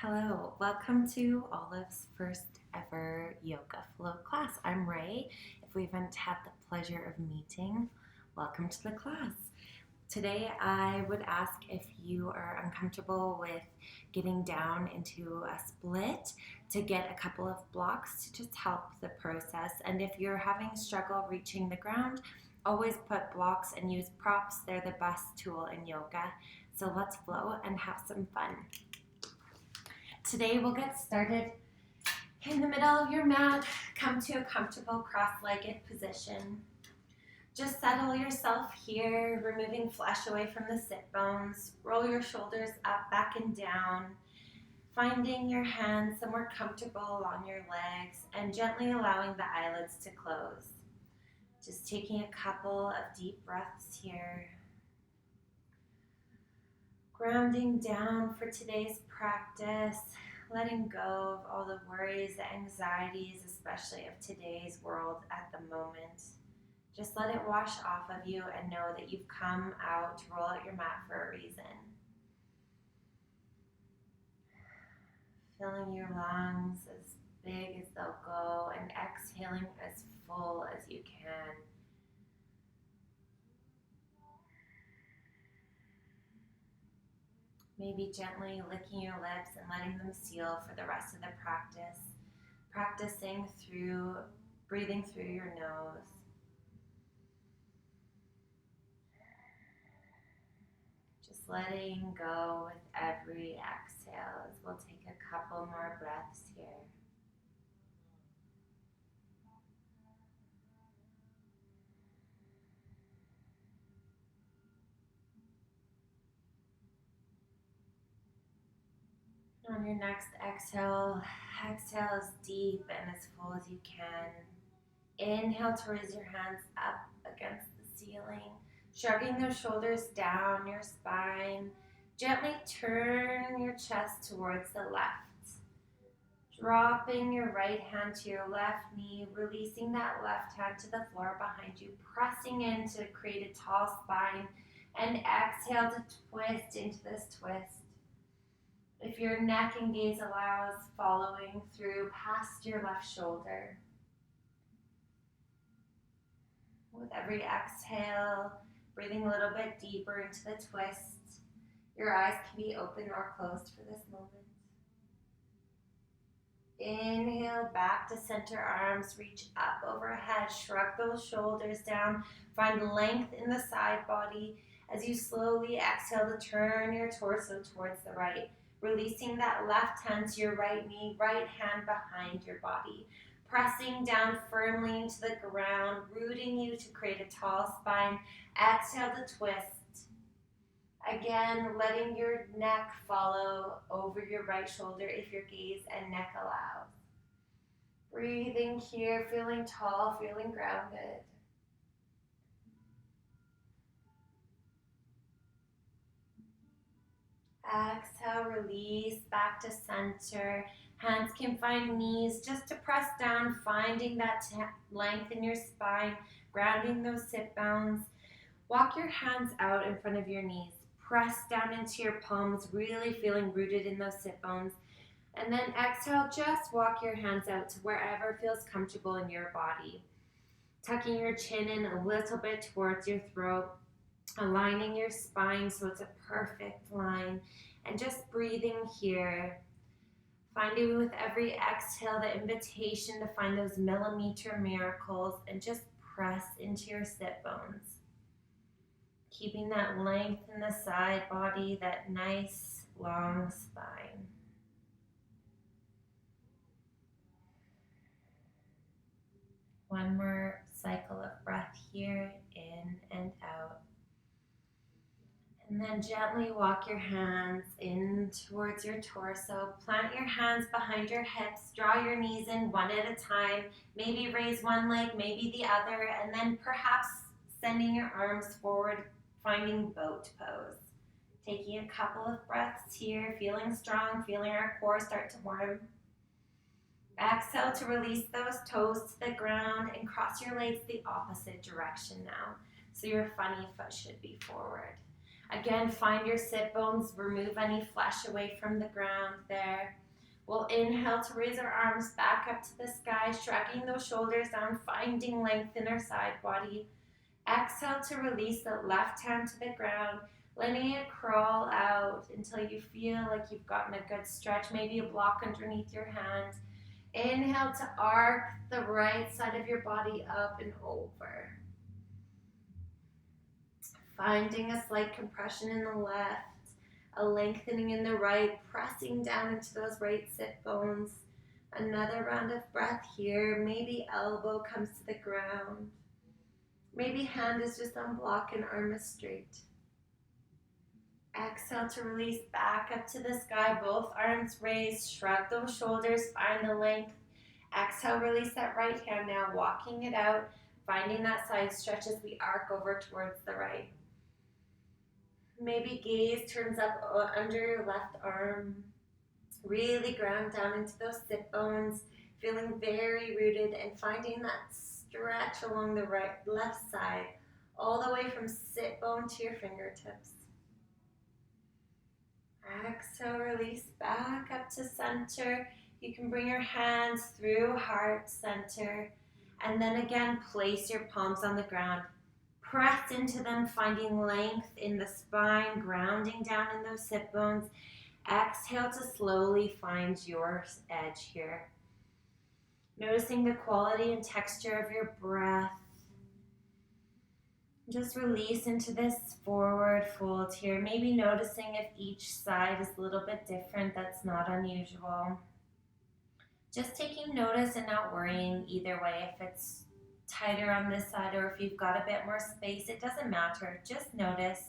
Hello, welcome to Olive's first ever yoga flow class. I'm Ray. If we haven't had the pleasure of meeting, welcome to the class. Today I would ask if you are uncomfortable with getting down into a split to get a couple of blocks to just help the process. And if you're having struggle reaching the ground, always put blocks and use props. They're the best tool in yoga. So let's flow and have some fun. Today we'll get started in the middle of your mat. Come to a comfortable cross-legged position. Just settle yourself here, removing flesh away from the sit bones. Roll your shoulders up, back, and down. Finding your hands somewhere comfortable along your legs and gently allowing the eyelids to close. Just taking a couple of deep breaths here. Grounding down for today's practice, letting go of all the worries, the anxieties, especially of today's world at the moment. Just let it wash off of you and know that you've come out to roll out your mat for a reason. Filling your lungs as big as they'll go and exhaling as full as you can. Maybe gently licking your lips and letting them seal for the rest of the practice. Practicing through, breathing through your nose. Just letting go with every exhale as we'll take a couple more breaths here. On your next exhale, exhale as deep and as full as you can. Inhale to raise your hands up against the ceiling, shrugging those shoulders down your spine. Gently turn your chest towards the left. Dropping your right hand to your left knee, releasing that left hand to the floor behind you, pressing in to create a tall spine, and exhale to twist into this twist. If your neck and gaze allows, following through past your left shoulder. With every exhale, breathing a little bit deeper into the twist. Your eyes can be open or closed for this moment. Inhale, back to center, arms reach up overhead. Shrug those shoulders down. Find length in the side body as you slowly exhale to turn your torso towards the right. Releasing that left hand to your right knee, right hand behind your body. Pressing down firmly into the ground, rooting you to create a tall spine. Exhale to twist. Again, letting your neck follow over your right shoulder if your gaze and neck allows. Breathing here, feeling tall, feeling grounded. Exhale, release back to center. Hands can find knees just to press down, finding that length in your spine, grounding those sit bones. Walk your hands out in front of your knees. Press down into your palms, really feeling rooted in those sit bones. And then exhale, just walk your hands out to wherever feels comfortable in your body. Tucking your chin in a little bit towards your throat. Aligning your spine so it's a perfect line, and just breathing here. Finding with every exhale the invitation to find those millimeter miracles and just press into your sit bones. Keeping that length in the side body, that nice long spine. One more cycle of breath here, in and out. And then gently walk your hands in towards your torso. Plant your hands behind your hips. Draw your knees in one at a time. Maybe raise one leg, maybe the other. And then perhaps sending your arms forward, finding boat pose. Taking a couple of breaths here, feeling strong, feeling our core start to warm. Exhale to release those toes to the ground and cross your legs the opposite direction now. So your funny foot should be forward. Again, find your sit bones, remove any flesh away from the ground there. We'll inhale to raise our arms back up to the sky, shrugging those shoulders down, finding length in our side body. Exhale to release the left hand to the ground, letting it crawl out until you feel like you've gotten a good stretch, maybe a block underneath your hand. Inhale to arc the right side of your body up and over. Finding a slight compression in the left, a lengthening in the right, pressing down into those right sit bones. Another round of breath here. Maybe elbow comes to the ground. Maybe hand is just on block and arm is straight. Exhale to release back up to the sky, both arms raised, shrug those shoulders, find the length. Exhale, release that right hand now, walking it out, finding that side stretch as we arc over towards the right. Maybe gaze turns up under your left arm. Really ground down into those sit bones, feeling very rooted and finding that stretch along the left side, all the way from sit bone to your fingertips. Exhale, release back up to center. You can bring your hands through heart center, and then again place your palms on the ground. Press into them, finding length in the spine, grounding down in those sit bones. Exhale to slowly find your edge here. Noticing the quality and texture of your breath. Just release into this forward fold here. Maybe noticing if each side is a little bit different. That's not unusual. Just taking notice and not worrying either way. If it's tighter on this side or if you've got a bit more space, it doesn't matter. Just notice.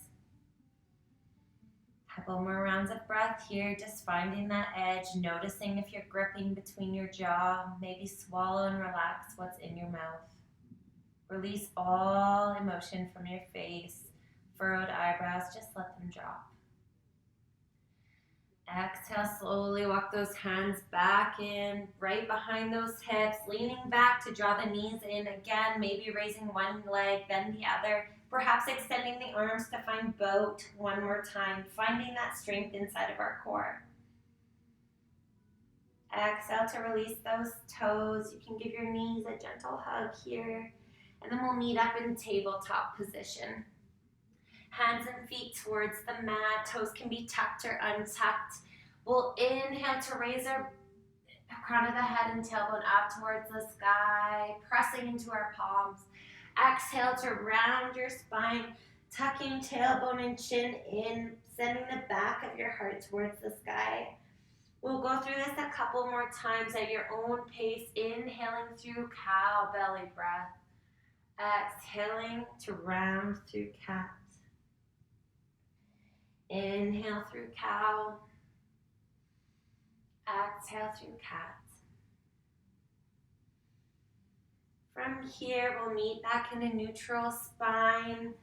Couple more rounds of breath here, just finding that edge, noticing if you're gripping between your jaw. Maybe swallow and relax what's in your mouth. Release all emotion from your face, furrowed eyebrows, just let them drop. Exhale, slowly walk those hands back in, right behind those hips, leaning back to draw the knees in again, maybe raising one leg, then the other, perhaps extending the arms to find boat one more time, finding that strength inside of our core. Exhale to release those toes. You can give your knees a gentle hug here, and then we'll meet up in tabletop position. Hands and feet towards the mat. Toes can be tucked or untucked. We'll inhale to raise our crown of the head and tailbone up towards the sky, pressing into our palms. Exhale to round your spine, tucking tailbone and chin in, sending the back of your heart towards the sky. We'll go through this a couple more times at your own pace, inhaling through cow belly breath. Exhaling to round through cat. Inhale through cow. Exhale through cat. From here, we'll meet back in a neutral spine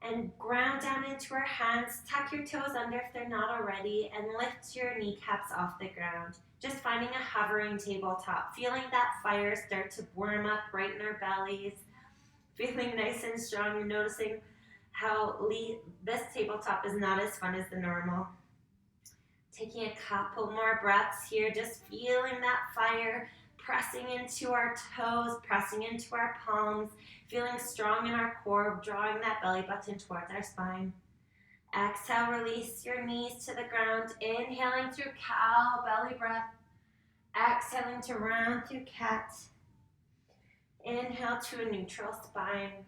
and ground down into our hands. Tuck your toes under if they're not already and lift your kneecaps off the ground. Just finding a hovering tabletop, feeling that fire start to warm up right in our bellies. Feeling nice and strong and noticing how this tabletop is not as fun as the normal. Taking a couple more breaths here, just feeling that fire, pressing into our toes, pressing into our palms, feeling strong in our core, drawing that belly button towards our spine. Exhale, release your knees to the ground, inhaling through cow, belly breath. Exhaling to round through cat. Inhale to a neutral spine.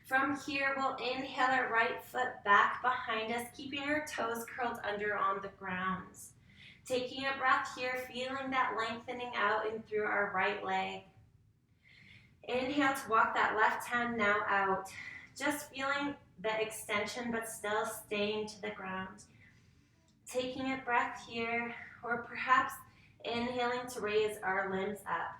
From here, we'll inhale our right foot back behind us, keeping our toes curled under on the ground. Taking a breath here, feeling that lengthening out and through our right leg. Inhale to walk that left hand now out. Just feeling the extension, but still staying to the ground. Taking a breath here, or perhaps inhaling to raise our limbs up.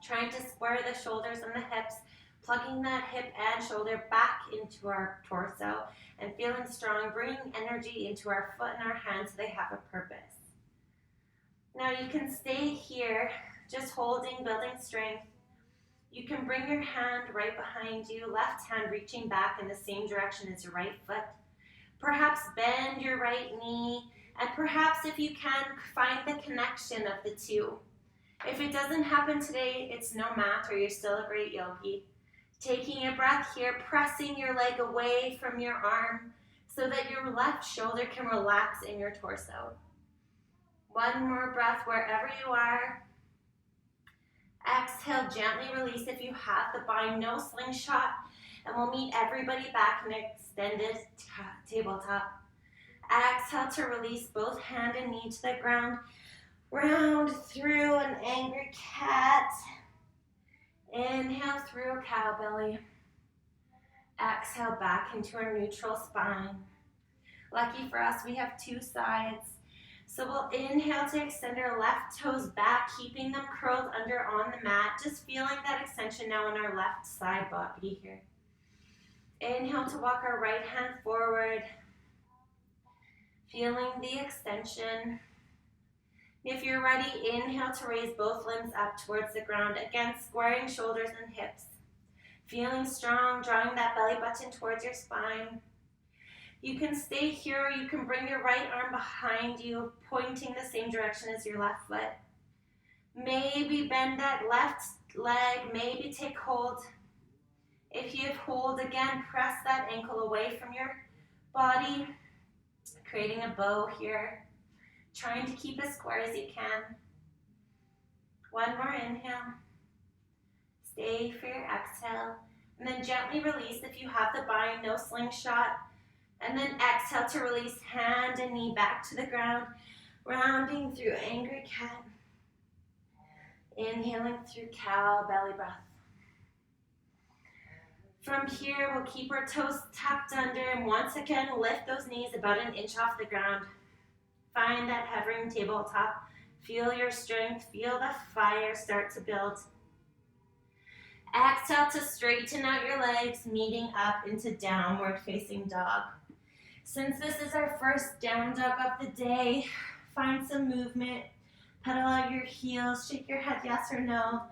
Trying to square the shoulders and the hips, plugging that hip and shoulder back into our torso and feeling strong, bringing energy into our foot and our hands so they have a purpose. Now you can stay here, just holding, building strength. You can bring your hand right behind you, left hand reaching back in the same direction as your right foot. Perhaps bend your right knee, and perhaps if you can, find the connection of the two. If it doesn't happen today, it's no matter, you're still a great yogi. Taking a breath here, pressing your leg away from your arm so that your left shoulder can relax in your torso. One more breath wherever you are. Exhale, gently release if you have the bind, no slingshot, and we'll meet everybody back in extended tabletop. Exhale to release both hand and knee to the ground. Round through an angry cat. Inhale through a cow belly. Exhale back into our neutral spine. Lucky for us, we have two sides. So we'll inhale to extend our left toes back, keeping them curled under on the mat. Just feeling that extension now in our left side body here. Inhale to walk our right hand forward. Feeling the extension. If you're ready, inhale to raise both limbs up towards the ground. Again, squaring shoulders and hips. Feeling strong, drawing that belly button towards your spine. You can stay here, or you can bring your right arm behind you, pointing the same direction as your left foot. Maybe bend that left leg, maybe take hold. If you have hold, again, press that ankle away from your body, creating a bow here. Trying to keep as square as you can. One more inhale. Stay for your exhale. And then gently release if you have the bind, no slingshot. And then exhale to release hand and knee back to the ground. Rounding through angry cat. Inhaling through cow belly breath. From here, we'll keep our toes tucked under and once again lift those knees about an inch off the ground. Find that hovering tabletop. Feel your strength. Feel the fire start to build. Exhale to straighten out your legs, meeting up into downward facing dog. Since this is our first down dog of the day, find some movement. Pedal out your heels. Shake your head yes or no.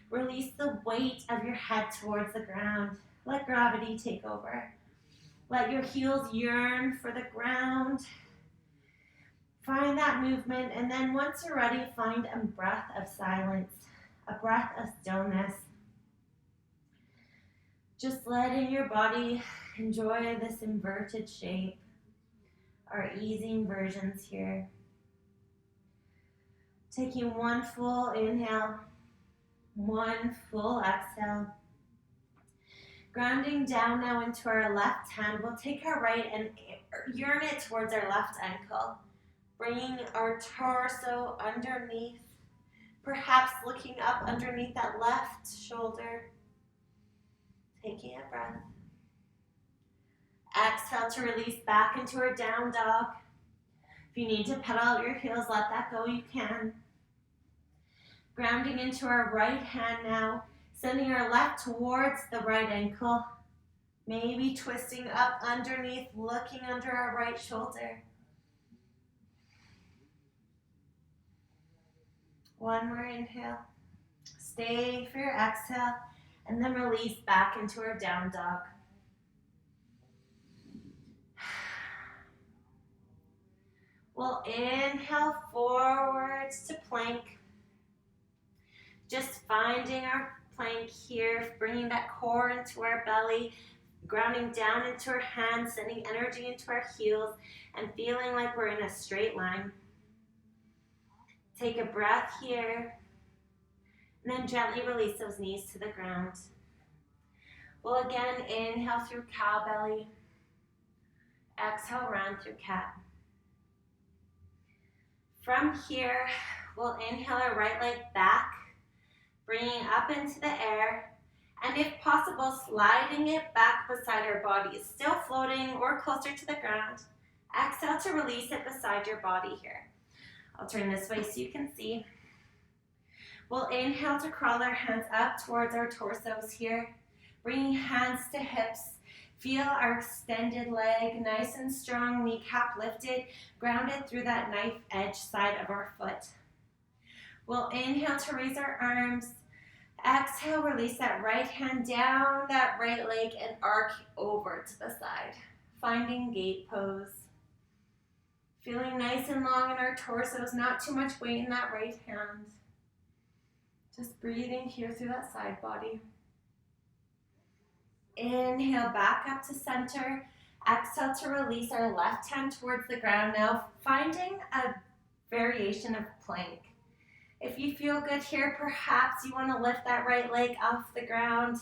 Release the weight of your head towards the ground. Let gravity take over. Let your heels yearn for the ground. Find that movement, and then once you're ready, find a breath of silence, a breath of stillness. Just letting your body enjoy this inverted shape, our easing versions here. Taking one full inhale, one full exhale. Grounding down now into our left hand, we'll take our right and yearn it towards our left ankle. Bringing our torso underneath, perhaps looking up underneath that left shoulder. Taking a breath. Exhale to release back into our down dog. If you need to pedal out your heels, let that go, you can. Grounding into our right hand now, sending our left towards the right ankle. Maybe twisting up underneath, looking under our right shoulder. One more inhale. Stay for your exhale, and then release back into our down dog. We'll inhale forwards to plank. Just finding our plank here, bringing that core into our belly, grounding down into our hands, sending energy into our heels, and feeling like we're in a straight line. Take a breath here, and then gently release those knees to the ground. We'll again inhale through cow belly, exhale round through cat. From here, we'll inhale our right leg back, bringing up into the air, and if possible, sliding it back beside our body, still floating or closer to the ground. Exhale to release it beside your body here. I'll turn this way so you can see. We'll inhale to crawl our hands up towards our torsos here, bringing hands to hips. Feel our extended leg, nice and strong, kneecap lifted, grounded through that knife edge side of our foot. We'll inhale to raise our arms, Exhale, release that right hand down that right leg and arc over to the side. Finding gate pose. Feeling nice and long in our torsos, not too much weight in that right hand. Just breathing here through that side body. Inhale, back up to center. Exhale to release our left hand towards the ground. Now finding a variation of plank. If you feel good here, perhaps you want to lift that right leg off the ground.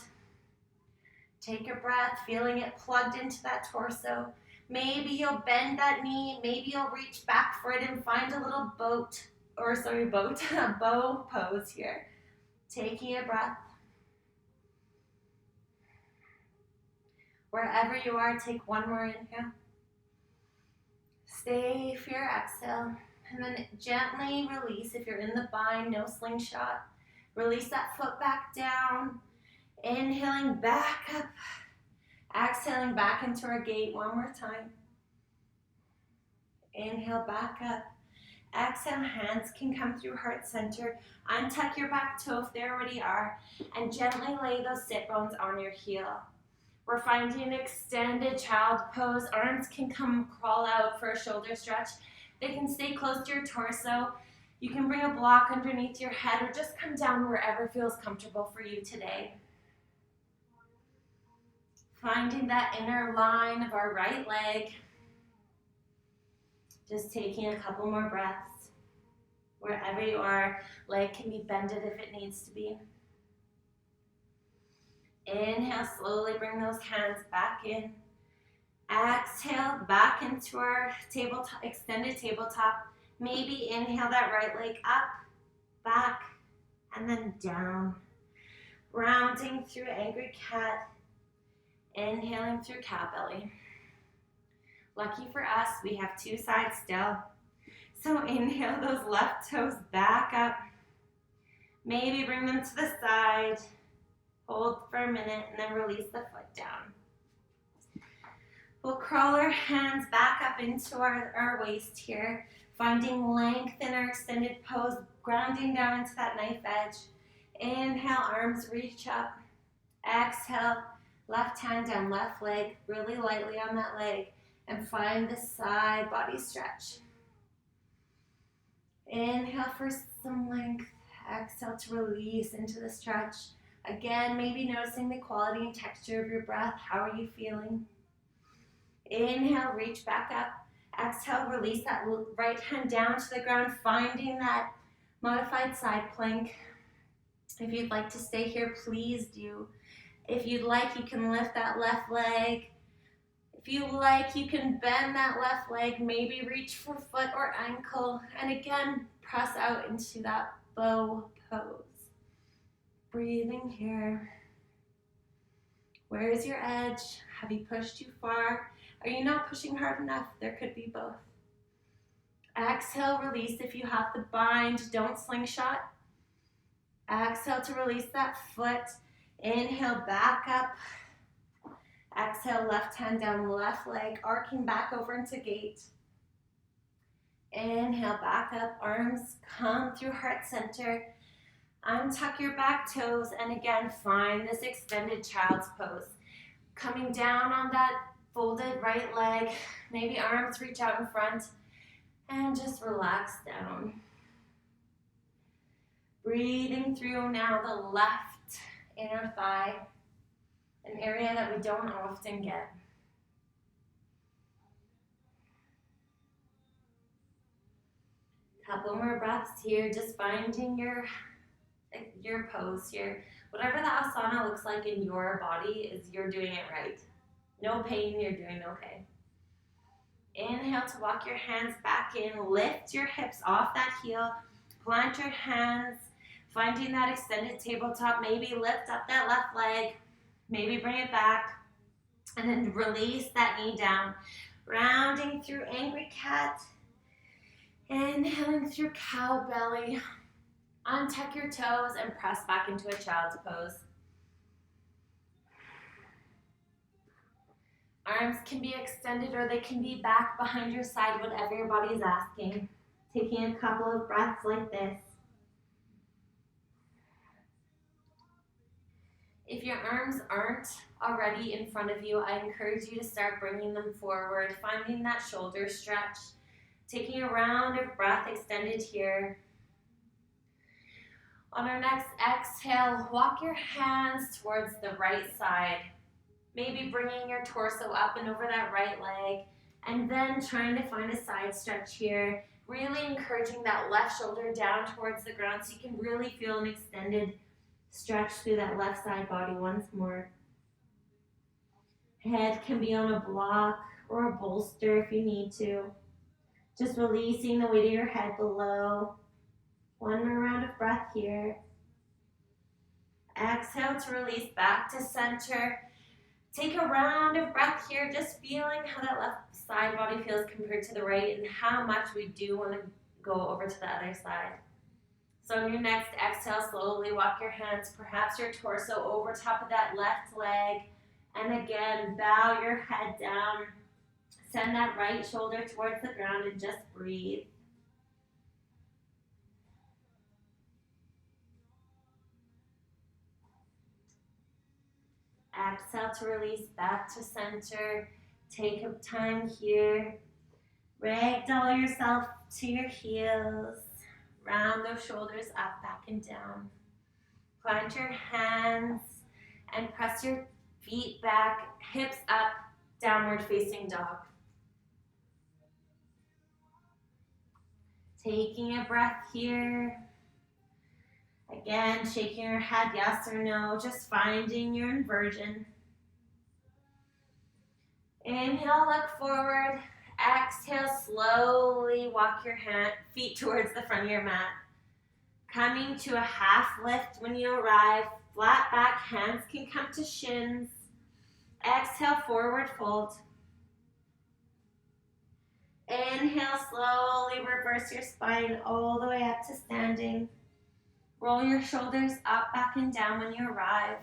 Take a breath, feeling it plugged into that torso. Maybe you'll bend that knee. Maybe you'll reach back for it and find a little bow pose here. Taking a breath. Wherever you are, take one more inhale. Stay for your exhale. And then gently release. If you're in the bind, no slingshot. Release that foot back down. Inhaling back up. Exhaling back into our gate one more time. Inhale back up. Exhale, hands can come through heart center. Untuck your back toe if they already are. And gently lay those sit bones on your heel. We're finding an extended child pose. Arms can come crawl out for a shoulder stretch. They can stay close to your torso. You can bring a block underneath your head or just come down wherever feels comfortable for you today. Finding that inner line of our right leg. Just taking a couple more breaths. Wherever you are, leg can be bended if it needs to be. Inhale, slowly bring those hands back in. Exhale, back into our tabletop, extended tabletop. Maybe inhale that right leg up, back, and then down. Rounding through angry cat. Inhaling through cow belly. Lucky for us, we have two sides still. So inhale those left toes back up. Maybe bring them to the side. Hold for a minute and then release the foot down. We'll crawl our hands back up into our waist here, finding length in our extended pose, grounding down into that knife edge. Inhale, arms reach up. Exhale, left hand down, left leg, really lightly on that leg, and find the side body stretch. Inhale for some length. Exhale to release into the stretch. Again, maybe noticing the quality and texture of your breath. How are you feeling? Inhale, reach back up. Exhale, release that right hand down to the ground, finding that modified side plank. If you'd like to stay here, please do. If you'd like, you can lift that left leg. If you like, you can bend that left leg, maybe reach for foot or ankle, and again, press out into that bow pose. Breathing here. Where is your edge? Have you pushed too far? Are you not pushing hard enough? There could be both. Exhale, release if you have to bind. Don't slingshot. Exhale to release that foot. Inhale, back up. Exhale, left hand down, left leg, arcing back over into gate. Inhale, back up, arms come through heart center. Untuck your back toes, and again, find this extended child's pose. Coming down on that folded right leg, maybe arms reach out in front, and just relax down. Breathing through now the left inner thigh, an area that we don't often get. Couple more breaths here, just finding your pose here. Whatever the asana looks like in your body, is you're doing it right. No pain, you're doing okay. Inhale to walk your hands back in, lift your hips off that heel, plant your hands, finding that extended tabletop, maybe lift up that left leg, maybe bring it back, and then release that knee down, rounding through angry cat, inhaling through cow belly. Untuck your toes and press back into a child's pose. Arms can be extended or they can be back behind your side, whatever your body is asking. Taking a couple of breaths like this. If your arms aren't already in front of you, I encourage you to start bringing them forward, finding that shoulder stretch, taking a round of breath extended here. On our next exhale, walk your hands towards the right side, maybe bringing your torso up and over that right leg, and then trying to find a side stretch here, really encouraging that left shoulder down towards the ground so you can really feel an extended stretch through that left side body once more. Head can be on a block or a bolster if you need to. Just releasing the weight of your head below. One more round of breath here. Exhale to release back to center. Take a round of breath here, just feeling how that left side body feels compared to the right and how much we do want to go over to the other side. So on your next exhale, slowly walk your hands, perhaps your torso over top of that left leg. And again, bow your head down. Send that right shoulder towards the ground and just breathe. Exhale to release back to center. Take up time here. Ragdoll yourself to your heels. Round those shoulders up, back and down. Plant your hands and press your feet back, hips up, downward facing dog. Taking a breath here. Again, shaking your head yes or no, just finding your inversion. Inhale, look forward. Exhale, slowly walk your feet towards the front of your mat. Coming to a half lift when you arrive. Flat back, hands can come to shins. Exhale, forward fold. Inhale, slowly reverse your spine all the way up to standing. Roll your shoulders up, back, and down when you arrive.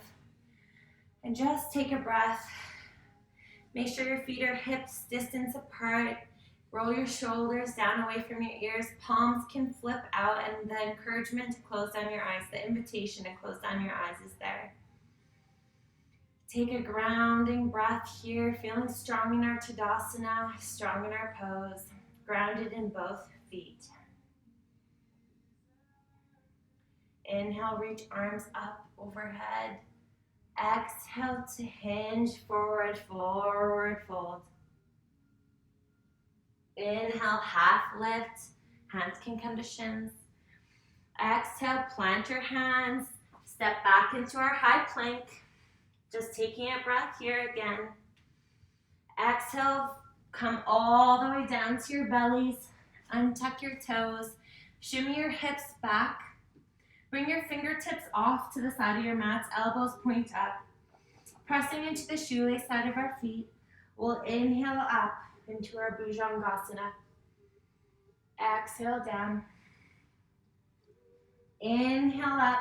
And just take a breath. Make sure your feet are hips distance apart. Roll your shoulders down away from your ears. Palms can flip out, and the encouragement to close down your eyes, the invitation to close down your eyes is there. Take a grounding breath here, feeling strong in our Tadasana, strong in our pose, grounded in both feet. Inhale, reach arms up overhead. Exhale to hinge, forward, forward fold. Inhale, half lift. Hands can come to shins. Exhale, plant your hands. Step back into our high plank. Just taking a breath here again. Exhale, come all the way down to your bellies. Untuck your toes. Shimmy your hips back. Bring your fingertips off to the side of your mats, elbows point up. Pressing into the shoelace side of our feet, we'll inhale up into our Bhujangasana. Exhale down. Inhale up.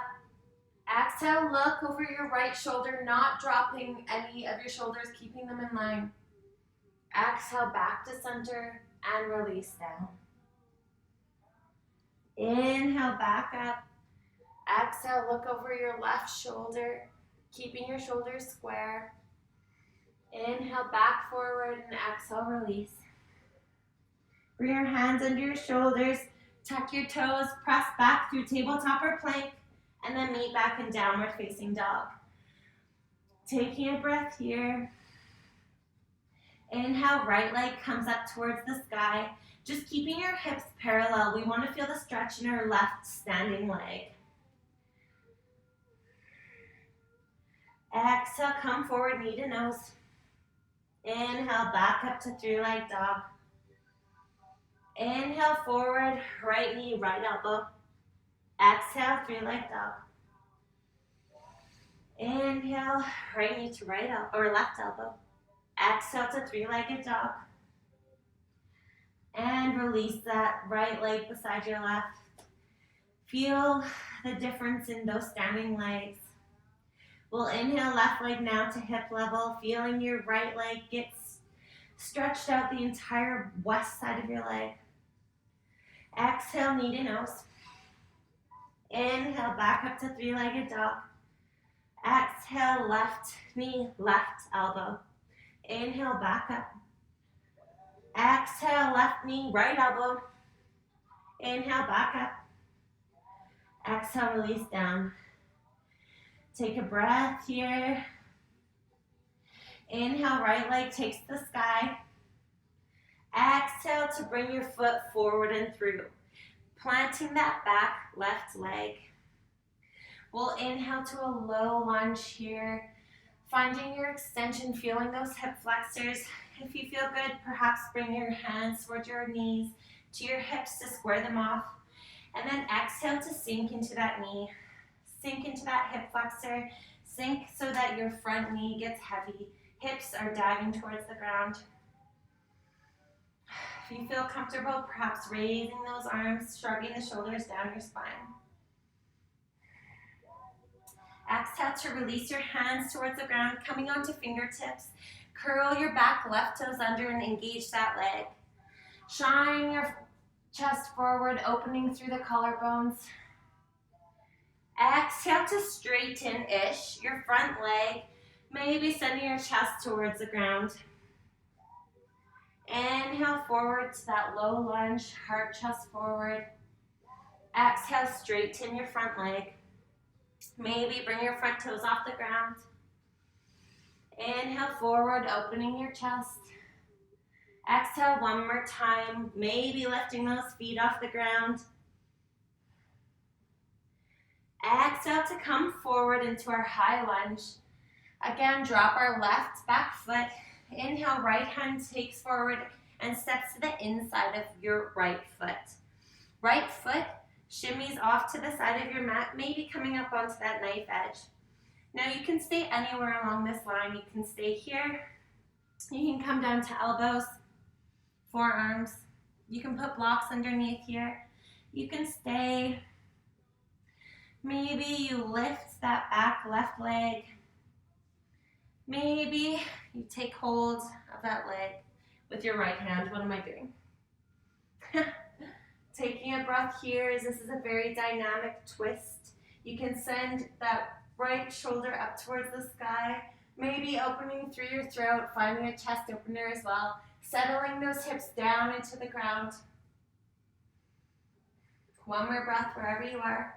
Exhale, look over your right shoulder, not dropping any of your shoulders, keeping them in line. Exhale, back to center and release down. Inhale, back up. Exhale, look over your left shoulder, keeping your shoulders square. Inhale, back forward, and exhale, release. Bring your hands under your shoulders, tuck your toes, press back through tabletop or plank, and then meet back in downward facing dog. Taking a breath here. Inhale, right leg comes up towards the sky. Just keeping your hips parallel. We want to feel the stretch in our left standing leg. Exhale, come forward, knee to nose. Inhale, back up to three-leg dog. Inhale, forward, right knee, right elbow. Exhale, three-leg dog. Inhale, right knee to right elbow, or left elbow. Exhale to three-legged dog. And release that right leg beside your left. Feel the difference in those standing legs. We'll inhale left leg now to hip level, feeling your right leg gets stretched out the entire west side of your leg. Exhale, knee to nose. Inhale, back up to three-legged dog. Exhale, left knee, left elbow. Inhale, back up. Exhale, left knee, right elbow. Inhale, back up. Exhale, release down. Take a breath here. Inhale, right leg takes the sky. Exhale to bring your foot forward and through. Planting that back left leg. We'll inhale to a low lunge here. Finding your extension, feeling those hip flexors. If you feel good, perhaps bring your hands towards your knees, to your hips to square them off. And then exhale to sink into that knee. Sink into that hip flexor. Sink so that your front knee gets heavy. Hips are diving towards the ground. If you feel comfortable, perhaps raising those arms, shrugging the shoulders down your spine. Exhale to release your hands towards the ground, coming onto fingertips. Curl your back left toes under and engage that leg. Shine your chest forward, opening through the collarbones. Exhale to straighten-ish your front leg, maybe sending your chest towards the ground. Inhale forward to that low lunge, heart chest forward. Exhale, straighten your front leg. Maybe bring your front toes off the ground. Inhale forward, opening your chest. Exhale one more time, maybe lifting those feet off the ground. Exhale to come forward into our high lunge. Again, drop our left back foot. Inhale, right hand takes forward and steps to the inside of your right foot. Right foot shimmies off to the side of your mat, maybe coming up onto that knife edge. Now you can stay anywhere along this line. You can stay here. You can come down to elbows, forearms. You can put blocks underneath here. You can stay. Maybe you lift that back left leg. Maybe you take hold of that leg with your right hand. What am I doing? Taking a breath here, as this is a very dynamic twist. You can send that right shoulder up towards the sky, maybe opening through your throat, finding a chest opener as well, settling those hips down into the ground. One more breath wherever you are.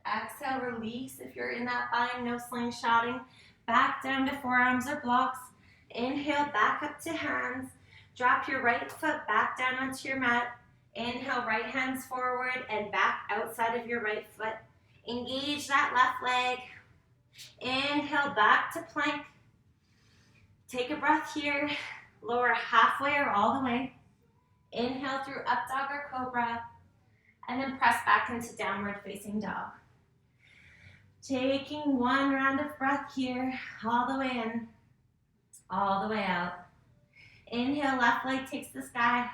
Exhale, release if you're in that bind, no slingshotting. Back down to forearms or blocks. Inhale, back up to hands. Drop your right foot back down onto your mat. Inhale, right hands forward and back outside of your right foot. Engage that left leg. Inhale, back to plank. Take a breath here. Lower halfway or all the way. Inhale through up dog or cobra. And then press back into downward facing dog. Taking one round of breath here, all the way in, all the way out. Inhale, left leg takes the sky.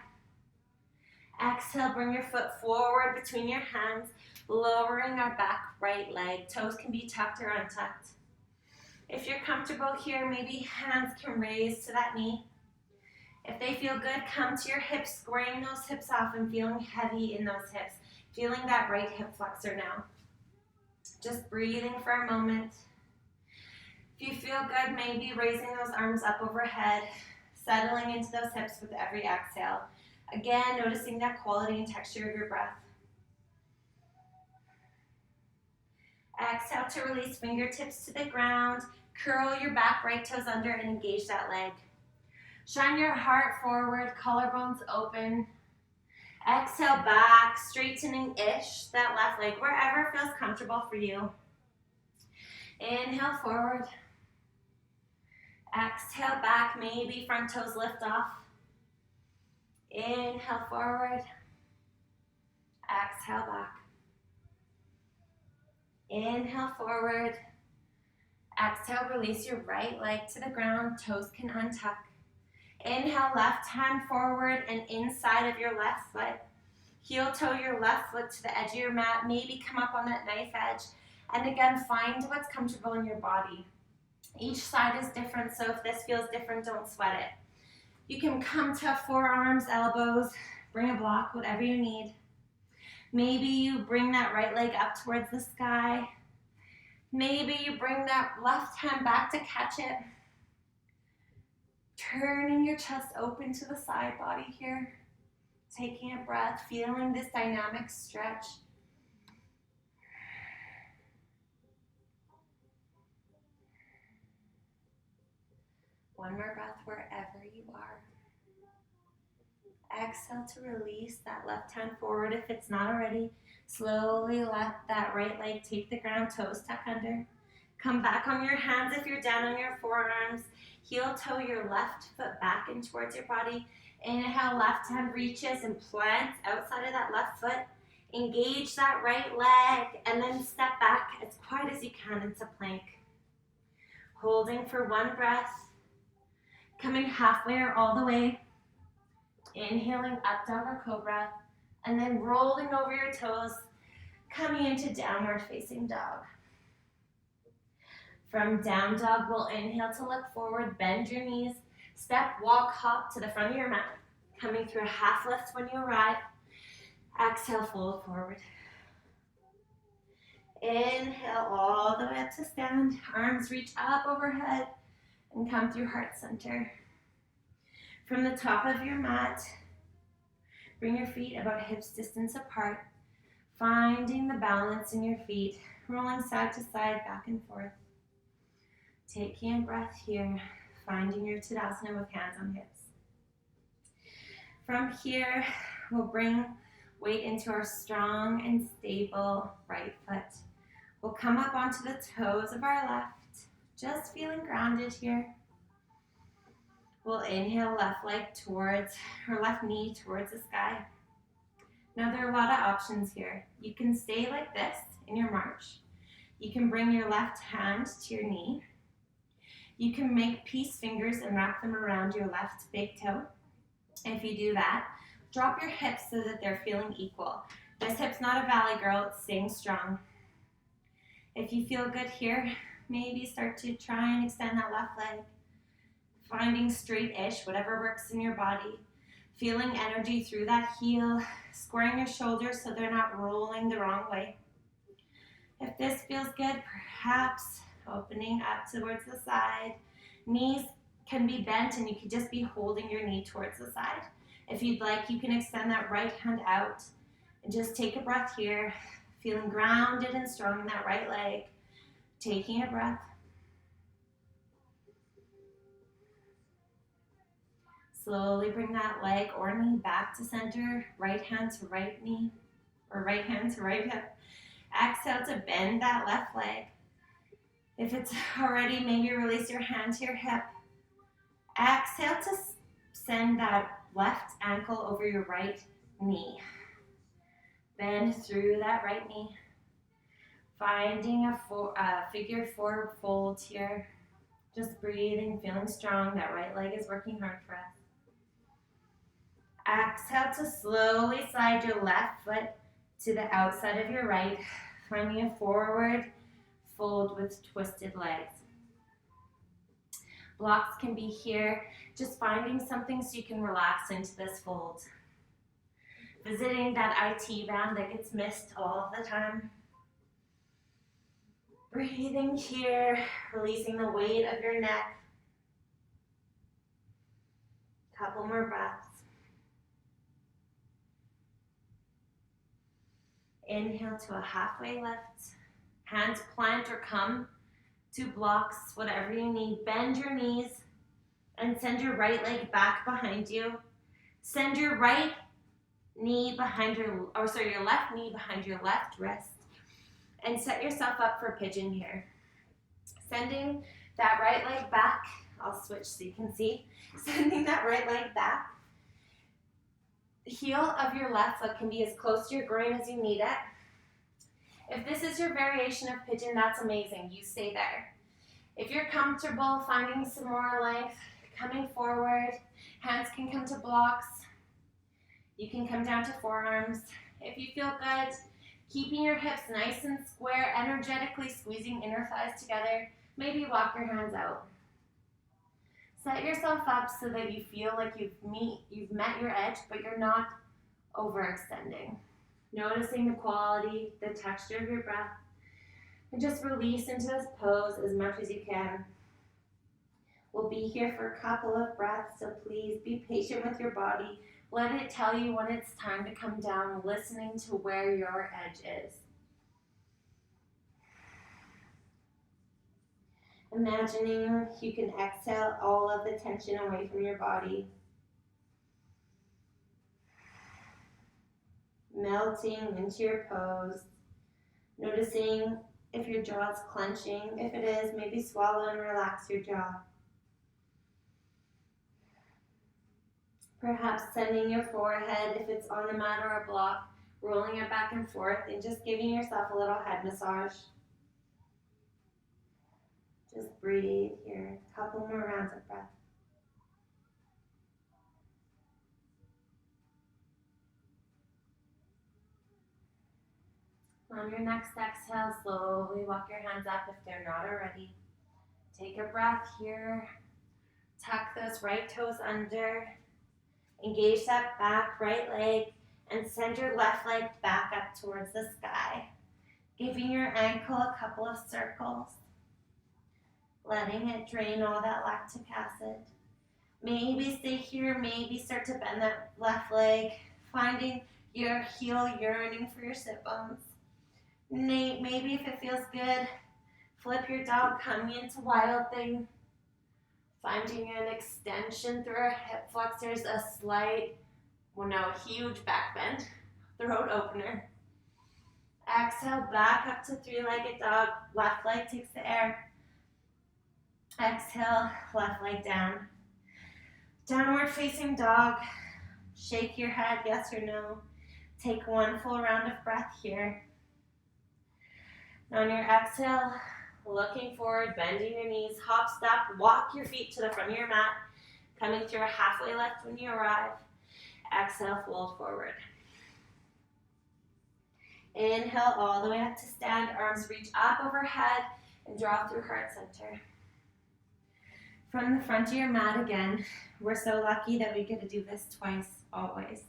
Exhale, bring your foot forward between your hands, lowering our back right leg. Toes can be tucked or untucked. If you're comfortable here, maybe hands can raise to that knee. If they feel good, come to your hips, squaring those hips off and feeling heavy in those hips. Feeling that right hip flexor now. Just breathing for a moment. If you feel good, maybe raising those arms up overhead, settling into those hips with every exhale. Again, noticing that quality and texture of your breath. Exhale to release fingertips to the ground. Curl your back right toes under and engage that leg. Shine your heart forward, collarbones open. Exhale back, straightening-ish that left leg, wherever feels comfortable for you. Inhale forward. Exhale back, maybe front toes lift off. Inhale forward. Exhale back. Inhale forward. Exhale, release your right leg to the ground, toes can untuck. Inhale, left hand forward and inside of your left foot. Heel toe your left foot to the edge of your mat. Maybe come up on that knife edge. And again, find what's comfortable in your body. Each side is different, so if this feels different, don't sweat it. You can come to forearms, elbows, bring a block, whatever you need. Maybe you bring that right leg up towards the sky. Maybe you bring that left hand back to catch it. Turning your chest open to the side body here. Taking a breath, feeling this dynamic stretch. One more breath wherever you are. Exhale to release that left hand forward if it's not already. Slowly let that right leg take the ground, toes tuck under. Come back on your hands if you're down on your forearms. Heel toe your left foot back in towards your body. Inhale, left hand reaches and plants outside of that left foot. Engage that right leg and then step back as quiet as you can into plank. Holding for one breath. Coming halfway or all the way. Inhaling up, downward cobra. And then rolling over your toes, coming into downward facing dog. From down dog, we'll inhale to look forward, bend your knees, step, walk, hop to the front of your mat. Coming through a half lift when you arrive. Exhale, fold forward. Inhale all the way up to stand. Arms reach up overhead and come through heart center. From the top of your mat, bring your feet about hips distance apart, finding the balance in your feet, rolling side to side, back and forth. Taking a breath here, finding your Tadasana with hands on hips. From here, we'll bring weight into our strong and stable right foot. We'll come up onto the toes of our left, just feeling grounded here. We'll inhale left leg towards, or left knee towards the sky. Now there are a lot of options here. You can stay like this in your march. You can bring your left hand to your knee. You can make peace fingers and wrap them around your left big toe. If you do that, drop your hips so that they're feeling equal. This hip's not a valley girl, it's staying strong. If you feel good here, maybe start to try and extend that left leg. Finding straight-ish, whatever works in your body. Feeling energy through that heel, squaring your shoulders so they're not rolling the wrong way. If this feels good, perhaps opening up towards the side. Knees can be bent and you could just be holding your knee towards the side. If you'd like, you can extend that right hand out and just take a breath here, feeling grounded and strong in that right leg. Taking a breath. Slowly bring that leg or knee back to center, right hand to right knee, or right hand to right hip. Exhale to bend that left leg. If it's already, maybe release your hand to your hip. Exhale to send that left ankle over your right knee. Bend through that right knee. Finding a figure four fold here. Just breathing, feeling strong. That right leg is working hard for us. Exhale to slowly slide your left foot to the outside of your right, finding a forward fold with twisted legs. Blocks can be here, just finding something so you can relax into this fold. Visiting that IT band that gets missed all of the time. Breathing here, releasing the weight of your neck. Couple more breaths. Inhale to a halfway lift. Hands plant or come to blocks, whatever you need. Bend your knees and send your right leg back behind you. Send your right knee behind your left knee behind your left wrist. And set yourself up for pigeon here. Sending that right leg back. I'll switch so you can see. Sending that right leg back. The heel of your left foot can be as close to your groin as you need it. If this is your variation of pigeon, that's amazing. You stay there. If you're comfortable finding some more length, coming forward, hands can come to blocks. You can come down to forearms. If you feel good, keeping your hips nice and square, energetically squeezing inner thighs together, maybe walk your hands out. Set yourself up so that you feel like you've met your edge, but you're not overextending. Noticing the quality, the texture of your breath. And just release into this pose as much as you can. We'll be here for a couple of breaths, so please be patient with your body. Let it tell you when it's time to come down, listening to where your edge is. Imagining you can exhale all of the tension away from your body. Melting into your pose. Noticing if your jaw is clenching. If it is, maybe swallow and relax your jaw. Perhaps sending your forehead, if it's on the mat or a block, rolling it back and forth and just giving yourself a little head massage. Just breathe here. A couple more rounds of breath. On your next exhale, slowly walk your hands up if they're not already. Take a breath here. Tuck those right toes under. Engage that back right leg and send your left leg back up towards the sky. Giving your ankle a couple of circles. Letting it drain all that lactic acid. Maybe stay here, maybe start to bend that left leg. Finding your heel yearning for your sit bones. Maybe if it feels good, flip your dog, coming into wild thing. Finding an extension through our hip flexors, a slight, huge back bend, throat opener. Exhale, back up to three-legged dog. Left leg takes the air. Exhale, left leg down. Downward facing dog. Shake your head, yes or no. Take one full round of breath here. On your exhale, looking forward, bending your knees, hop, step, walk your feet to the front of your mat, coming through a halfway lift when you arrive. Exhale, fold forward. Inhale all the way up to stand, arms reach up overhead and draw through heart center. From the front of your mat again, we're so lucky that we get to do this twice, always.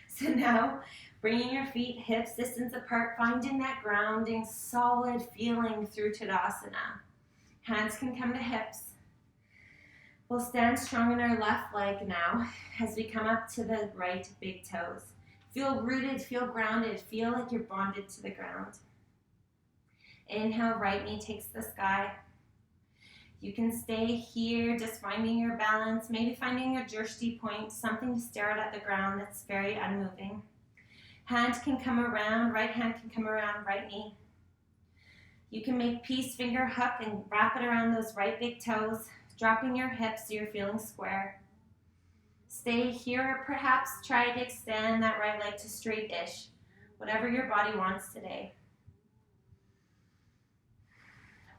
So now, bringing your feet hips distance apart, finding that grounding, solid feeling through Tadasana. Hands can come to hips. We'll stand strong in our left leg now as we come up to the right big toes. Feel rooted, feel grounded, feel like you're bonded to the ground. Inhale, right knee takes the sky. You can stay here, just finding your balance, maybe finding a drishti point, something to stare at the ground that's very unmoving. Hand can come around, right hand can come around, right knee. You can make peace finger hook and wrap it around those right big toes, dropping your hips so you're feeling square. Stay here, or perhaps try to extend that right leg to straight-ish, whatever your body wants today.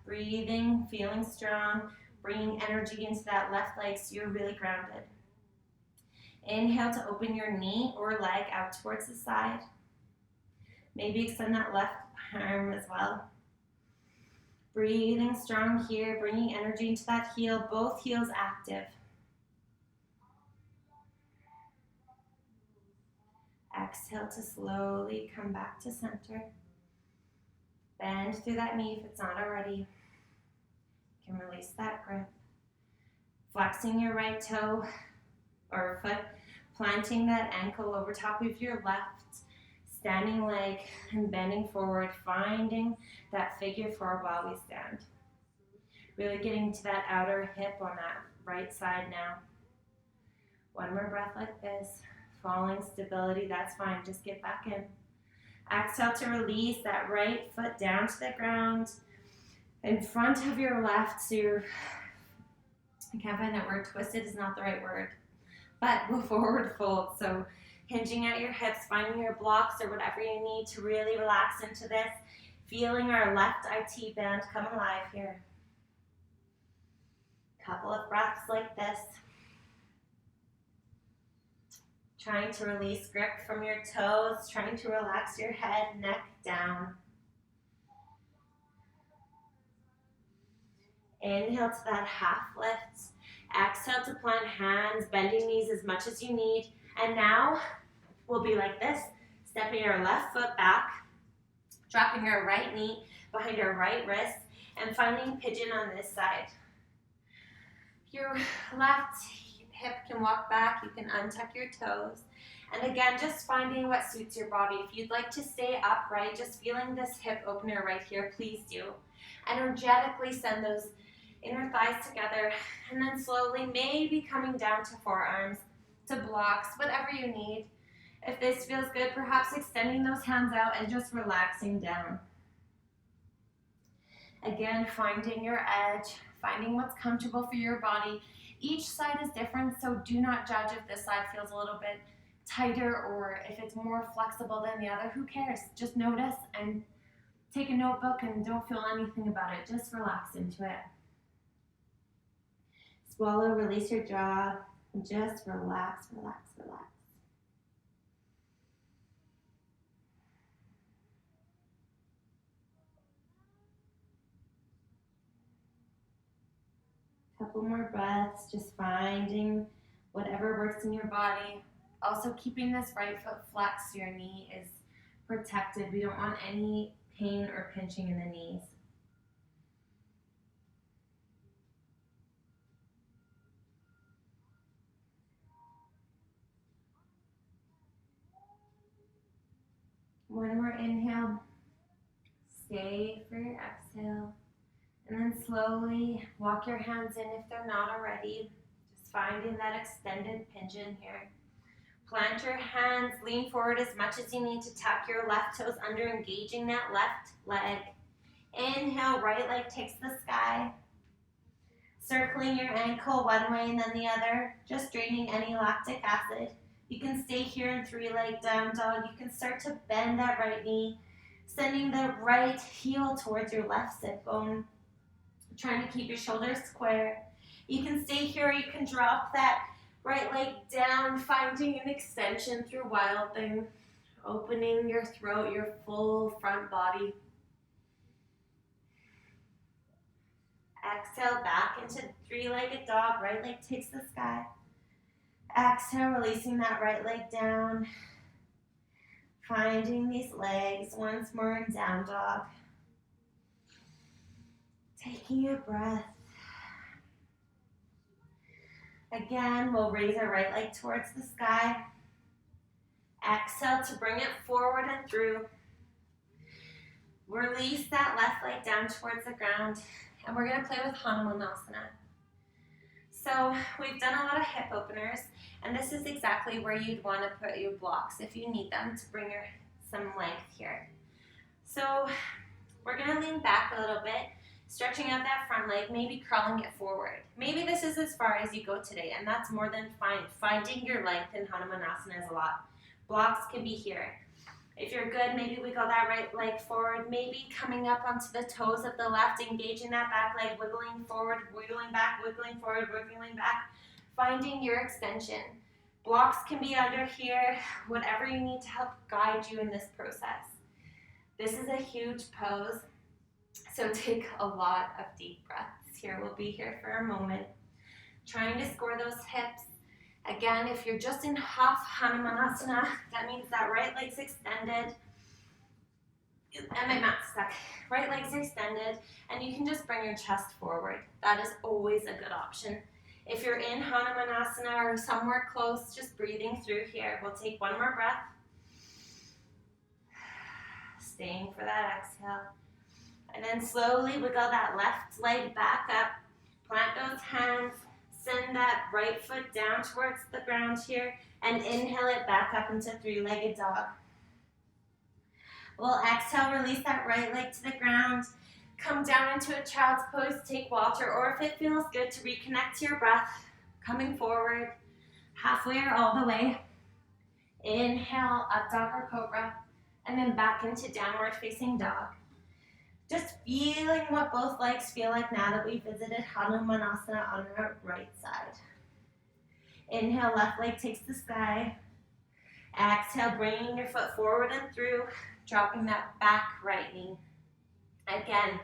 Breathing, feeling strong, bringing energy into that left leg so you're really grounded. Inhale to open your knee or leg out towards the side. Maybe extend that left arm as well. Breathing strong here, bringing energy into that heel, both heels active. Exhale to slowly come back to center. Bend through that knee if it's not already. You can release that grip. Flexing your right toe or foot, planting that ankle over top of your left, standing leg and bending forward, finding that figure four while we stand. Really getting to that outer hip on that right side now. One more breath like this. Falling stability, that's fine, just get back in. Exhale to release that right foot down to the ground in front of your left. So I can't find that word, twisted is not the right word, but go forward fold. So hinging at your hips, finding your blocks or whatever you need to really relax into this. Feeling our left IT band come alive here. Couple of breaths like this. Trying to release grip from your toes, trying to relax your head, neck down. Inhale to that half lift. Exhale to plant hands, bending knees as much as you need. And now we'll be like this, stepping our left foot back, dropping our right knee, behind our right wrist and finding pigeon on this side. Your left hip can walk back, you can untuck your toes. And again, just finding what suits your body. If you'd like to stay upright, just feeling this hip opener right here, please do. Energetically send those inner thighs together, and then slowly maybe coming down to forearms, to blocks, whatever you need. If this feels good, perhaps extending those hands out and just relaxing down. Again, finding your edge, finding what's comfortable for your body. Each side is different, so do not judge if this side feels a little bit tighter or if it's more flexible than the other. Who cares? Just notice and take a notebook and don't feel anything about it. Just relax into it. Swallow, release your jaw, and just relax, relax, relax. Couple more breaths, just finding whatever works in your body. Also keeping this right foot flat so your knee is protected. We don't want any pain or pinching in the knees. One more inhale. Stay for your exhale. And then slowly walk your hands in if they're not already. Just finding that extended pigeon here. Plant your hands, lean forward as much as you need to tuck your left toes under, engaging that left leg. Inhale, right leg takes the sky. Circling your ankle one way and then the other, just draining any lactic acid. You can stay here in three-leg down dog. You can start to bend that right knee, sending the right heel towards your left sit bone. Trying to keep your shoulders square. You can stay here, or you can drop that right leg down, finding an extension through Wild Thing, opening your throat, your full front body. Exhale back into three-legged dog, right leg takes the sky. Exhale, releasing that right leg down. Finding these legs once more in down dog. Taking a breath. Again, we'll raise our right leg towards the sky. Exhale to bring it forward and through. Release that left leg down towards the ground. And we're going to play with Hanumanasana. So we've done a lot of hip openers, and this is exactly where you'd want to put your blocks if you need them to bring some length here. So we're going to lean back a little bit, stretching out that front leg, maybe crawling it forward. Maybe this is as far as you go today, and that's more than fine. Finding your length in Hanumanasana is a lot. Blocks can be here. If you're good, maybe wiggle that right leg forward, maybe coming up onto the toes of the left, engaging that back leg, wiggling forward, wiggling back, wiggling forward, wiggling back, finding your extension. Blocks can be under here, whatever you need to help guide you in this process. This is a huge pose, so take a lot of deep breaths here. We'll be here for a moment. Trying to score those hips. Again, if you're just in half Hanumanasana, that means that right leg's extended. And my mat's stuck. Right leg's extended, and you can just bring your chest forward. That is always a good option. If you're in Hanumanasana or somewhere close, just breathing through here. We'll take one more breath. Staying for that exhale. And then slowly wiggle that left leg back up. Plant those hands. Send that right foot down towards the ground here and inhale it back up into three-legged dog. We'll exhale, release that right leg to the ground. Come down into a child's pose, take Walter, or if it feels good to reconnect to your breath, coming forward, halfway or all the way. Inhale, up dog or cobra, and then back into downward facing dog. Just feeling what both legs feel like now that we visited Hanumanasana on our right side. Inhale, left leg takes the sky. Exhale, bringing your foot forward and through, dropping that back right knee. Again,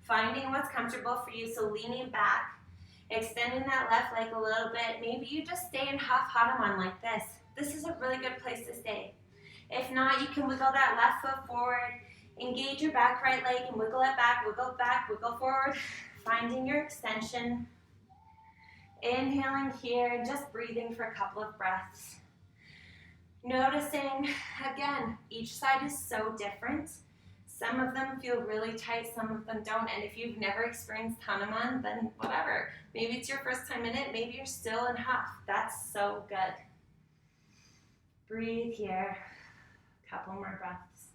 finding what's comfortable for you, so leaning back, extending that left leg a little bit. Maybe you just stay in half Hanuman like this. This is a really good place to stay. If not, you can wiggle that left foot forward. Engage your back right leg and wiggle it back, wiggle forward, finding your extension. Inhaling here, just breathing for a couple of breaths. Noticing, again, each side is so different. Some of them feel really tight, some of them don't. And if you've never experienced Hanuman, then whatever. Maybe it's your first time in it, maybe you're still in half. That's so good. Breathe here. Couple more breaths.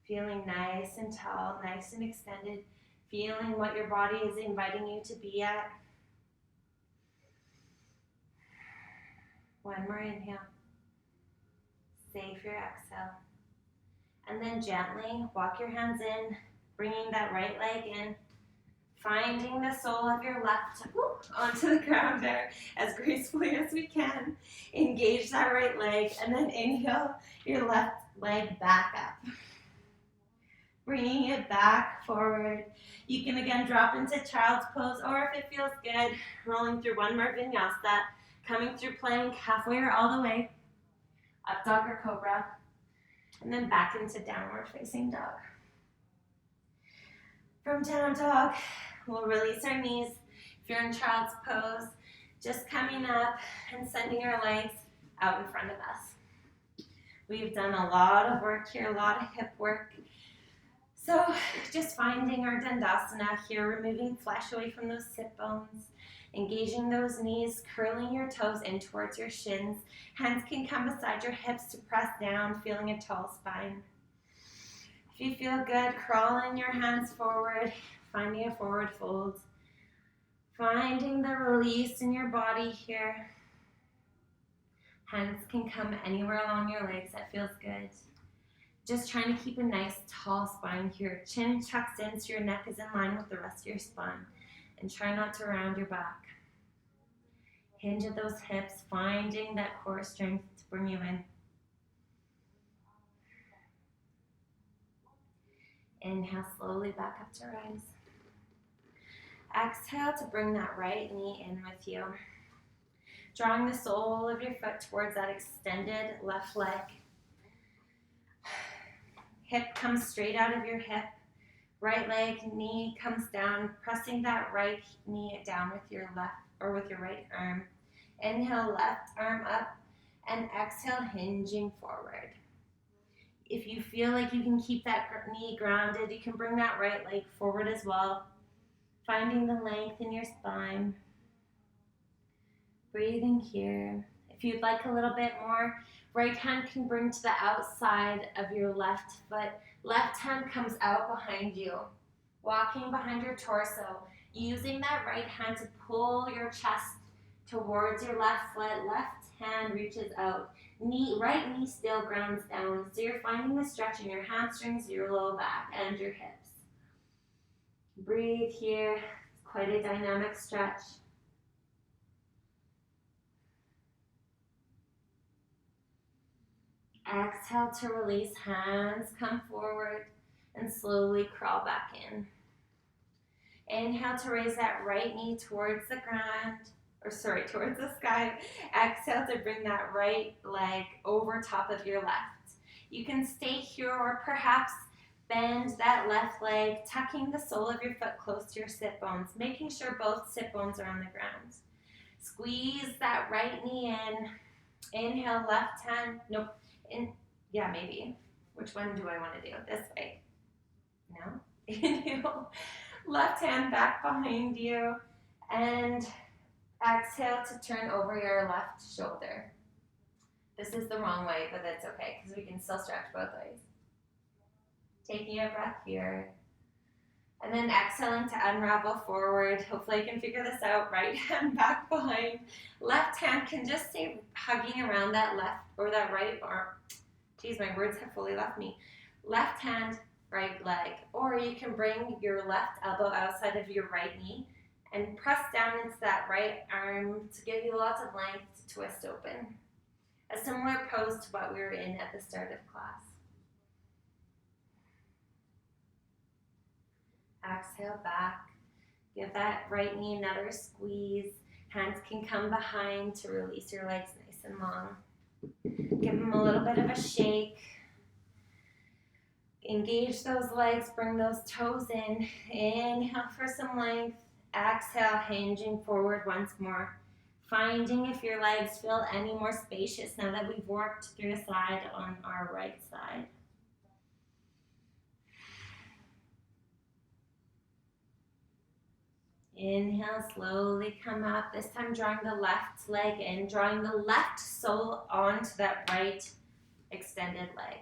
Feeling nice and tall, nice and extended. Feeling what your body is inviting you to be at. One more inhale. Save your exhale. And then gently walk your hands in, bringing that right leg in, finding the sole of your left onto the ground there as gracefully as we can. Engage that right leg, and then inhale your left leg back up. Bringing it back forward. You can again drop into child's pose, or if it feels good, rolling through one more vinyasa, coming through plank halfway or all the way, up dog or cobra, and then back into downward facing dog. From down dog, we'll release our knees. If you're in child's pose, just coming up and sending our legs out in front of us. We've done a lot of work here, a lot of hip work. So just finding our Dandasana here, removing flesh away from those sit bones, engaging those knees, curling your toes in towards your shins. Hands can come beside your hips to press down, feeling a tall spine. If you feel good, crawling your hands forward, finding a forward fold. Finding the release in your body here. Hands can come anywhere along your legs that feels good. Just trying to keep a nice tall spine here. Chin tucks in so your neck is in line with the rest of your spine. And try not to round your back. Hinge at those hips, finding that core strength to bring you in. Inhale slowly back up to rise. Exhale to bring that right knee in with you. Drawing the sole of your foot towards that extended left leg. Hip comes straight out of your hip. Right leg, knee comes down, pressing that right knee down with your left or with your right arm. Inhale, left arm up, and exhale, hinging forward. If you feel like you can keep that knee grounded, you can bring that right leg forward as well, finding the length in your spine. Breathing here. If you'd like a little bit more, right hand can bring to the outside of your left foot. Left hand comes out behind you, walking behind your torso, using that right hand to pull your chest towards your left foot. Left hand reaches out. Right knee still grounds down. So you're finding the stretch in your hamstrings, your low back, and your hips. Breathe here. It's quite a dynamic stretch. Exhale to release, hands come forward and slowly crawl back in. Inhale to raise that right knee towards the towards the sky. Exhale to bring that right leg over top of your left. You can stay here or perhaps bend that left leg, tucking the sole of your foot close to your sit bones, making sure both sit bones are on the ground. Squeeze that right knee in. Inhale, left hand, maybe. Which one do I want to do? This way. No? Inhale, left hand back behind you, and exhale to turn over your left shoulder. This is the wrong way, but that's okay, because we can still stretch both ways. Taking a breath here. And then exhaling to unravel forward. Hopefully you can figure this out. Right hand back behind. Left hand can just stay hugging around that left or that right arm. Geez, my words have fully left me. Left hand, right leg. Or you can bring your left elbow outside of your right knee and press down into that right arm to give you lots of length to twist open. A similar pose to what we were in at the start of class. Exhale back. Give that right knee another squeeze. Hands can come behind to release your legs nice and long. Give them a little bit of a shake. Engage those legs, bring those toes in. Inhale for some length. Exhale, hinging forward once more. Finding if your legs feel any more spacious now that we've worked through a side on our right side. Inhale, slowly come up. This time drawing the left leg in, drawing the left sole onto that right extended leg.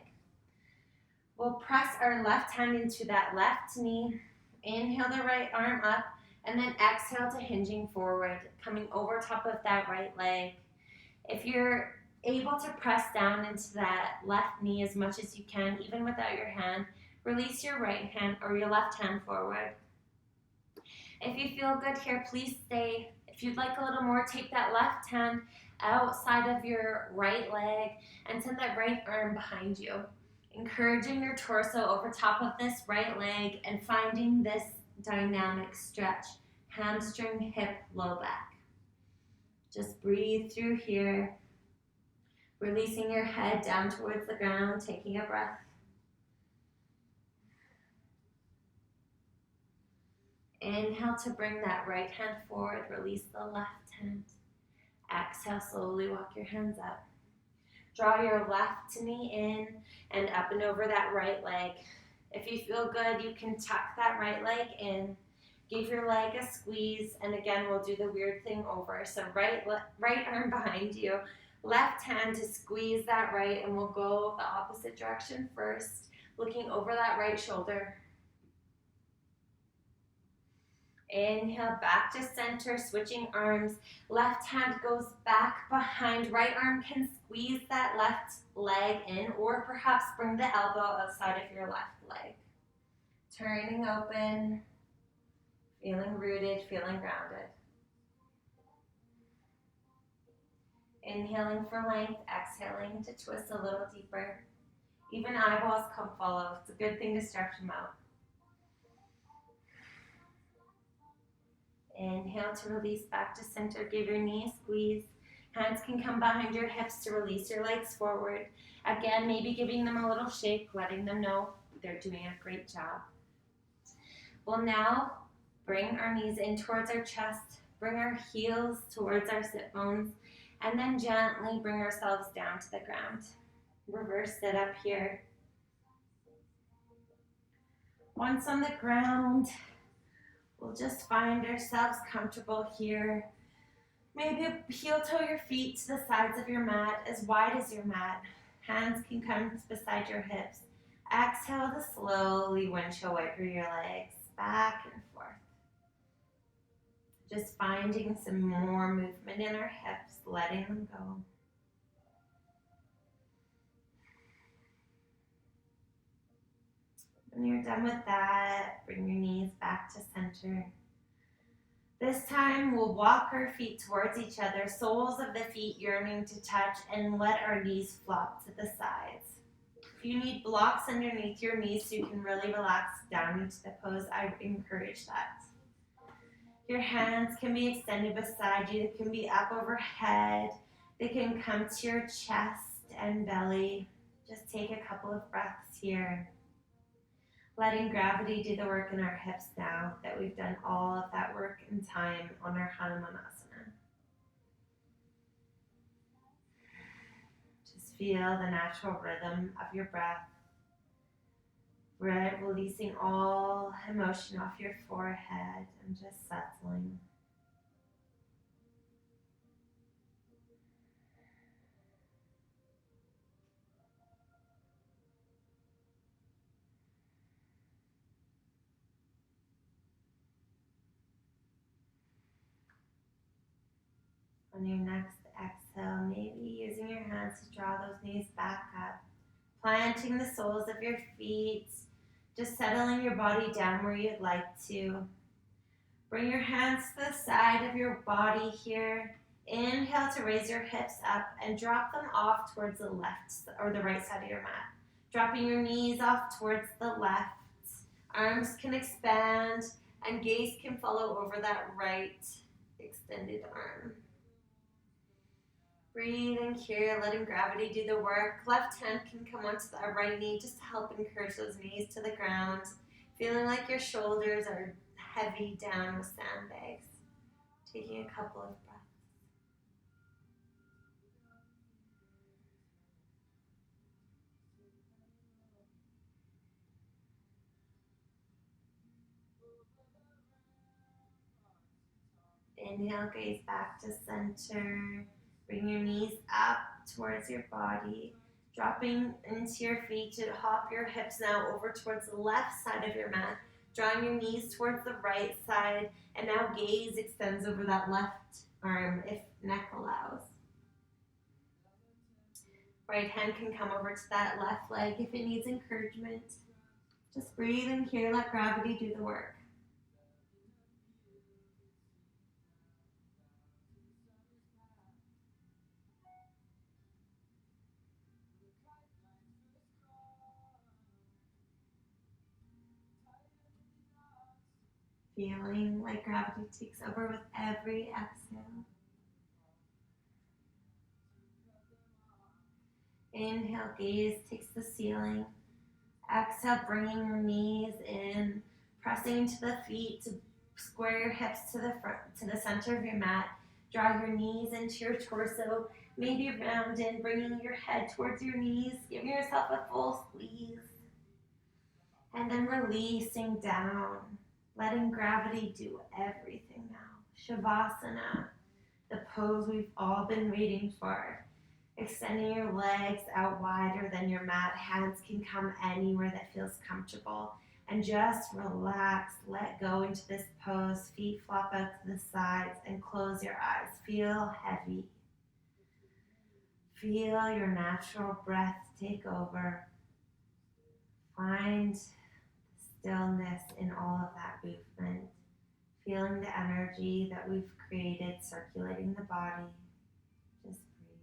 We'll press our left hand into that left knee. Inhale the right arm up, and then exhale to hinging forward, coming over top of that right leg. If you're able to press down into that left knee as much as you can, even without your hand, release your right hand or your left hand forward. If you feel good here, please stay. If you'd like a little more, take that left hand outside of your right leg and send that right arm behind you. Encouraging your torso over top of this right leg and finding this dynamic stretch. Hamstring, hip, low back. Just breathe through here. Releasing your head down towards the ground, taking a breath. Inhale to bring that right hand forward. Release the left hand. Exhale, slowly walk your hands up. Draw your left knee in and up and over that right leg. If you feel good, you can tuck that right leg in. Give your leg a squeeze, and again, we'll do the weird thing over. So right arm behind you, left hand to squeeze that right, and we'll go the opposite direction first, looking over that right shoulder. Inhale, back to center, switching arms. Left hand goes back behind. Right arm can squeeze that left leg in, or perhaps bring the elbow outside of your left leg. Turning open, feeling rooted, feeling grounded. Inhaling for length, exhaling to twist a little deeper. Even eyeballs come follow. It's a good thing to stretch them out. Inhale to release back to center. Give your knee a squeeze. Hands can come behind your hips to release your legs forward. Again, maybe giving them a little shake, letting them know they're doing a great job. We'll now bring our knees in towards our chest, bring our heels towards our sit bones, and then gently bring ourselves down to the ground. Reverse sit up here. Once on the ground, we'll just find ourselves comfortable here. Maybe heel toe your feet to the sides of your mat, as wide as your mat. Hands can come beside your hips. Exhale to slowly windshield wiper your legs back and forth. Just finding some more movement in our hips, letting them go. When you're done with that, bring your knees back to center. This time, we'll walk our feet towards each other, soles of the feet yearning to touch, and let our knees flop to the sides. If you need blocks underneath your knees so you can really relax down into the pose, I encourage that. Your hands can be extended beside you. They can be up overhead. They can come to your chest and belly. Just take a couple of breaths here. Letting gravity do the work in our hips now that we've done all of that work in time on our Hanumanasana. Just feel the natural rhythm of your breath, releasing all emotion off your forehead and just settling. On your next exhale, maybe using your hands to draw those knees back up, planting the soles of your feet, just settling your body down where you'd like to. Bring your hands to the side of your body here. Inhale to raise your hips up and drop them off towards the left or the right side of your mat. Dropping your knees off towards the left. Arms can expand and gaze can follow over that right extended arm. Breathing here, letting gravity do the work. Left hand can come onto the right knee just to help encourage those knees to the ground. Feeling like your shoulders are heavy down with sandbags. Taking a couple of breaths. Inhale, gaze back to center. Bring your knees up towards your body. Dropping into your feet to hop your hips now over towards the left side of your mat. Drawing your knees towards the right side. And now gaze extends over that left arm if neck allows. Right hand can come over to that left leg if it needs encouragement. Just breathe in here, let gravity do the work. Feeling like gravity takes over with every exhale. Inhale, gaze takes the ceiling. Exhale, bringing your knees in, pressing into the feet to square your hips to the front, to the center of your mat. Draw your knees into your torso, maybe round in, bringing your head towards your knees, giving yourself a full squeeze. And then releasing down, letting gravity do everything now. Shavasana, the pose we've all been waiting for. Extending your legs out wider than your mat. Hands can come anywhere that feels comfortable. And just relax, let go into this pose. Feet flop out to the sides and close your eyes. Feel heavy. Feel your natural breath take over. Find stillness in all of that movement. Feeling the energy that we've created circulating the body. Just breathe.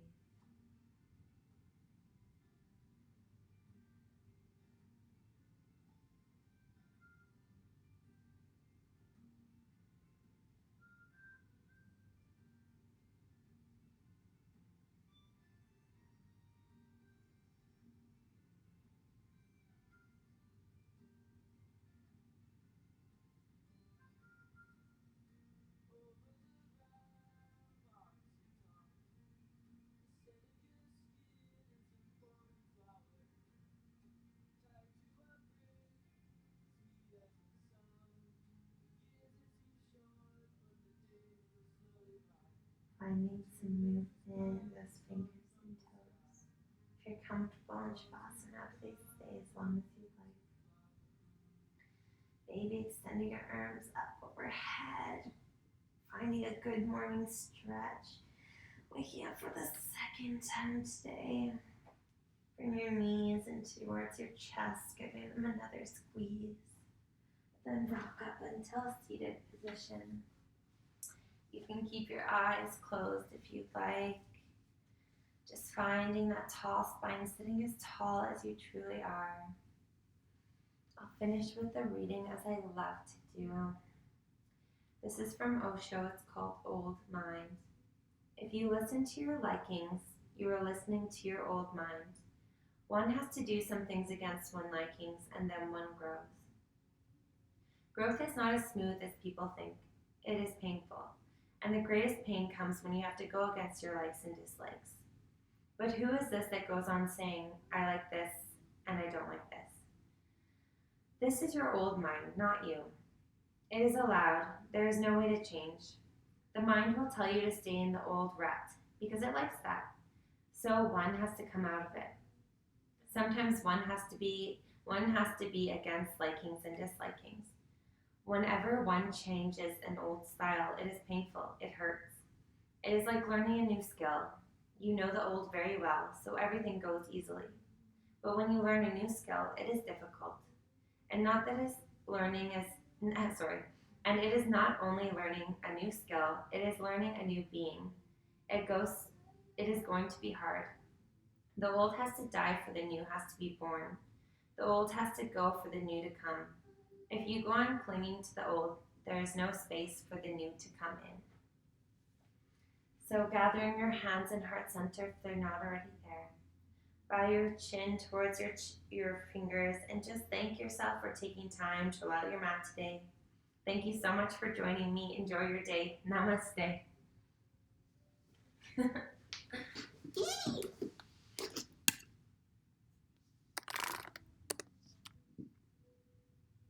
Finding some movement in those fingers and toes. If you're comfortable in Shavasana, please stay as long as you like. Maybe extending your arms up overhead. Finding a good morning stretch. Waking up for the second time today. Bring your knees in towards your chest, giving them another squeeze. Then rock up until a seated position. You can keep your eyes closed if you'd like. Just finding that tall spine, sitting as tall as you truly are. I'll finish with a reading as I love to do. This is from Osho. It's called Old Mind. If you listen to your likings, you are listening to your old mind. One has to do some things against one's likings, and then one grows. Growth is not as smooth as people think. It is painful. And the greatest pain comes when you have to go against your likes and dislikes. But who is this that goes on saying, I like this and I don't like this? This is your old mind, not you. It is allowed. There is no way to change. The mind will tell you to stay in the old rut because it likes that. So one has to come out of it. Sometimes one has to be against likings and dislikings. Whenever one changes an old style, it is painful, it hurts. It is like learning a new skill. You know the old very well, so everything goes easily. But when you learn a new skill, it is difficult. And it is not only learning a new skill, it is learning a new being. It is going to be hard. The old has to die for the new has to be born. The old has to go for the new to come. If you go on clinging to the old, there is no space for the new to come in. So gathering your hands in heart center if they're not already there. Bow your chin towards your fingers and just thank yourself for taking time to allow your mat today. Thank you so much for joining me. Enjoy your day. Namaste.